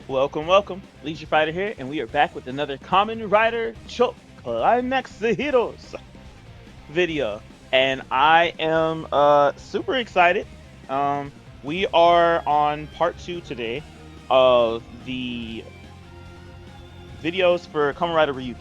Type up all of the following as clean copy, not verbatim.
Welcome, welcome. Leisure Fighter here, and we are back with another Kamen Rider Choke Climax the Heroes video. And I am super excited. We are on part 2 today of the videos for Kamen Rider Ryuki.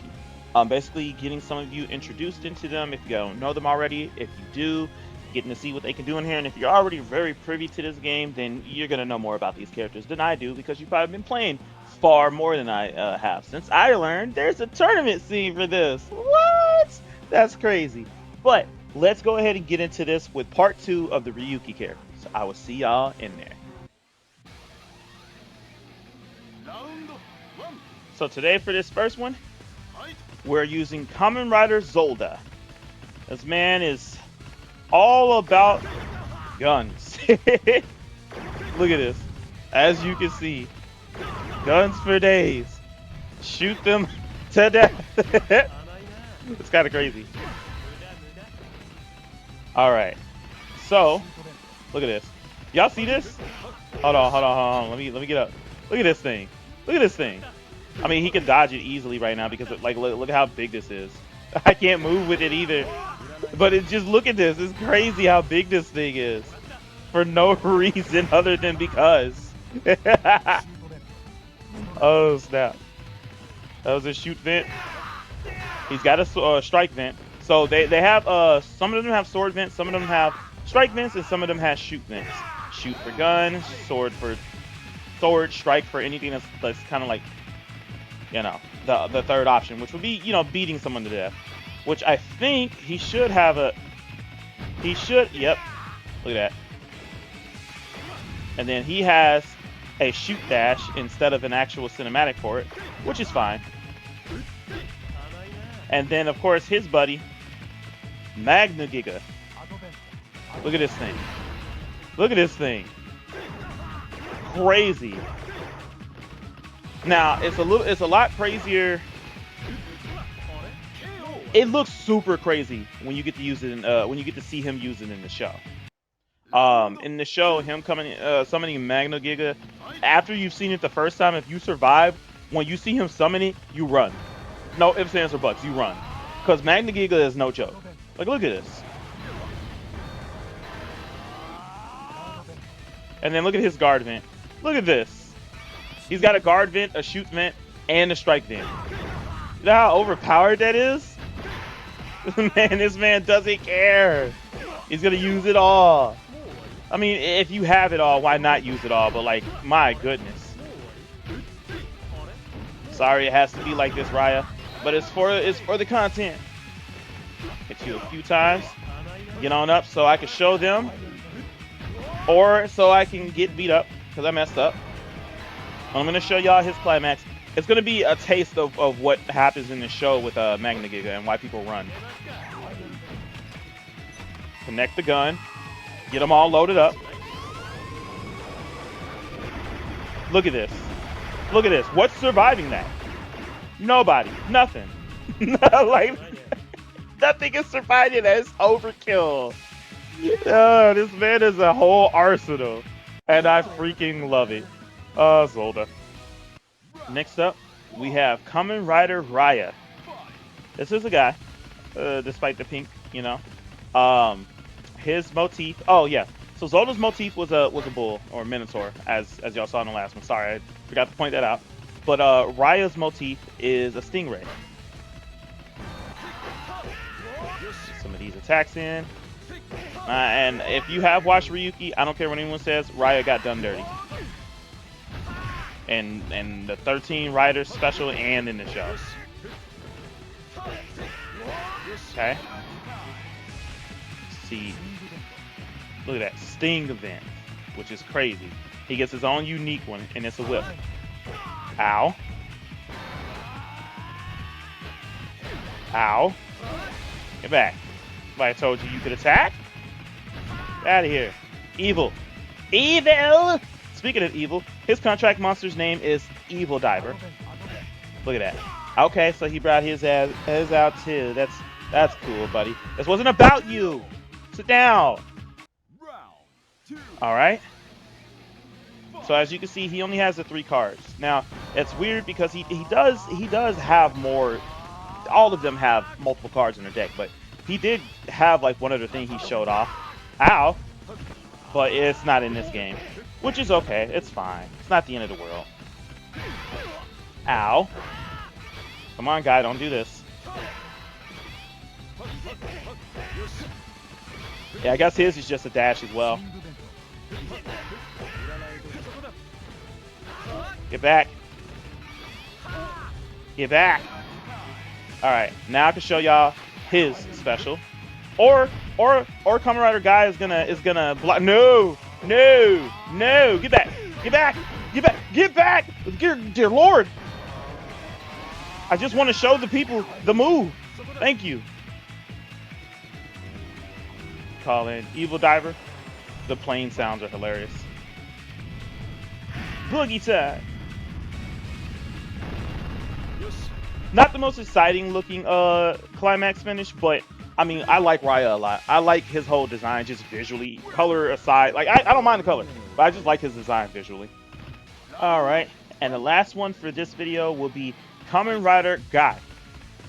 Basically getting some of you introduced into them if you don't know them already. If you do, getting to see what they can do in here. And if you're already very privy to this game, then you're going to know more about these characters than I do because you've probably been playing far more than I have. Since I learned there's a tournament scene for this. What? That's crazy. But let's go ahead and get into this with part 2 of the Ryuki characters. I will see y'all in there. So today for this first one, we're using Kamen Rider Zolda. This man is all about guns. Look at this. As you can see, guns for days. Shoot them to death. It's kind of crazy. Alright. So, look at this. Y'all see this? Hold on. Let me get up. Look at this thing. Look at this thing. I mean, he can dodge it easily right now because, like, look at how big this is. I can't move with it either. But just look at this. It's crazy how big this thing is. For no reason other than because. Oh, snap. That was a shoot vent. He's got a strike vent. So they have, some of them have sword vents, some of them have strike vents, and some of them have shoot vents. Shoot for gun, sword for sword, strike for anything that's kind of like, you know, the third option, which would be, you know, beating someone to death. Which I think he should have a... He should... Yep. Look at that. And then he has a shoot dash instead of an actual cinematic for it, which is fine. And then, of course, his buddy, Magna Giga. Look at this thing. Look at this thing. Crazy. Now, it's a lot crazier. It looks super crazy when you get to use it in, when you get to see him use it in the show. In the show, him summoning Magna Giga, after you've seen it the first time, if you survive, when you see him summon it, you run. No ifs, ands, or buts, you run. Because Magna Giga is no joke. Like, look at this. And then look at his guard vent. Look at this. He's got a guard vent, a shoot vent, and a strike vent. You know how overpowered that is? Man, this man doesn't care. He's gonna use it all. I mean, if you have it all, why not use it all? But like, my goodness. Sorry, it has to be like this, Raya. But it's for the content. Hit you a few times. Get on up so I can show them, or so I can get beat up because I messed up. I'm gonna show y'all his climax. It's gonna be a taste of what happens in the show with Magna Giga and why people run. Connect the gun. Get them all loaded up. Look at this. Look at this. What's surviving that? Nobody. Nothing. Like, nothing is surviving that. It's overkill. This man is a whole arsenal. And I freaking love it. Zolda. Next up, we have Kamen Rider Raya. This is a guy, despite the pink, you know. His motif. Oh yeah. So Zolda's motif was a bull or minotaur, as y'all saw in the last one. Sorry, I forgot to point that out. But Raya's motif is a stingray. Some of these attacks in. And if you have watched Ryuki, I don't care what anyone says, Raya got done dirty. And the 13 Riders special and in the show. Okay. See. Look at that. Sting event, which is crazy. He gets his own unique one, and it's a whip. Ow. Ow. Get back. Somebody told you could attack? Get out of here. Evil. Evil! Speaking of evil, his contract monster's name is Evil Diver. Look at that. Okay, so he brought his ass out too. That's cool, buddy. This wasn't about you. Sit down. All right. So as you can see, he only has the 3 cards. Now it's weird because he does have more. All of them have multiple cards in their deck, but he did have like one other thing he showed off. Ow! But it's not in this game, which is okay. It's fine. It's not the end of the world. Ow! Come on, guy, don't do this. Yeah, I guess his is just a dash as well. Get back. Get back. Alright, now I can show y'all his special. Or Kamen Rider guy is gonna block. No! No! No! Get back! Get back! Get back! Get back! Dear Lord! I just want to show the people the move. Thank you. Call in Evil Diver. The plane sounds are hilarious. Boogie time. Not the most exciting looking climax finish, but I mean, I like Raya a lot. I like his whole design just visually. Color aside, like I don't mind the color, but I just like his design visually. All right, and the last one for this video will be Kamen Rider Guy.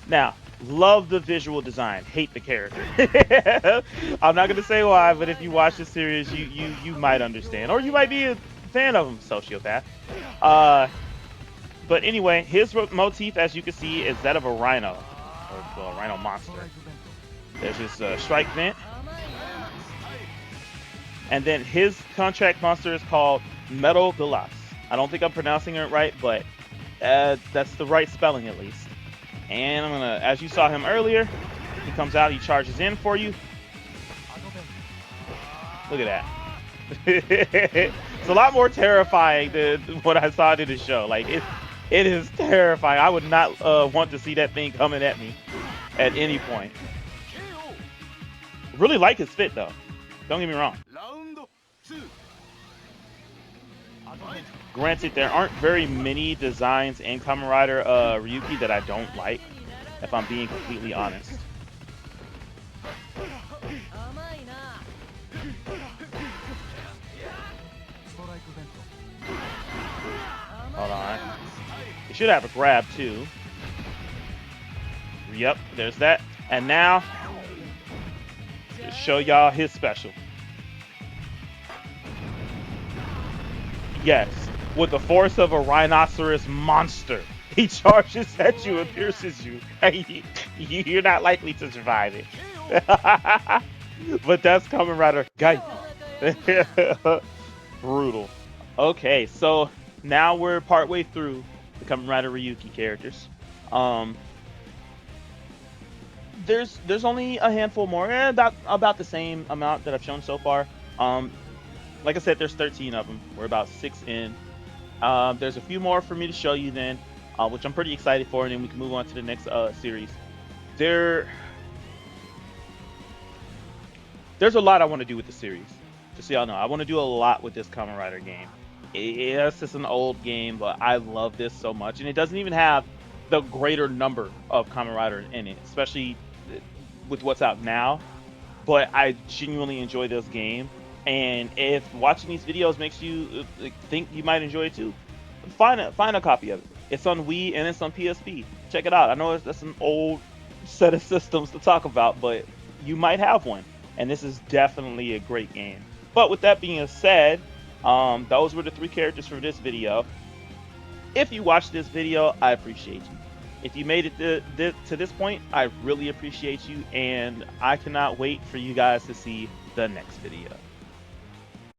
Now, love the visual design, hate the character. I'm not gonna say why, but if you watch the series, you might understand, or you might be a fan of him, sociopath. But anyway, his motif, as you can see, is that of a rhino, or a rhino monster. There's his strike vent, and then his contract monster is called Metal Glass. I don't think I'm pronouncing it right, but that's the right spelling at least. And I'm gonna, as you saw him earlier, he comes out, he charges in for you. Look at that. It's a lot more terrifying than what I saw in the show. Like it is terrifying. I would not want to see that thing coming at me at any point. Really like his fit though. Don't get me wrong. Granted, there aren't very many designs in Kamen Rider Ryuki that I don't like, if I'm being completely honest. Hold on. You should have a grab too. Yep, there's that. And now, just show y'all his special. Yes, with the force of a rhinoceros monster, he charges at you and pierces you. You're not likely to survive it. But that's Kamen Rider Guy. Brutal. Okay, so now we're partway through the Kamen Rider Ryuki characters. There's only a handful more, about the same amount that I've shown so far. Like I said, there's 13 of them. We're about 6 in. There's a few more for me to show you then, which I'm pretty excited for, and then we can move on to the next series. There's a lot I want to do with the series. Just so y'all know, I want to do a lot with this Kamen Rider game. Yes, it's an old game, but I love this so much, and it doesn't even have the greater number of Kamen Riders in it, especially with what's out now. But I genuinely enjoy this game. And if watching these videos makes you think you might enjoy it too, find a copy of it. It's on Wii and it's on PSP. Check it out. I know that's an old set of systems to talk about, but you might have one. And this is definitely a great game. But with that being said, those were the 3 characters for this video. If you watched this video, I appreciate you. If you made it to this point, I really appreciate you. And I cannot wait for you guys to see the next video.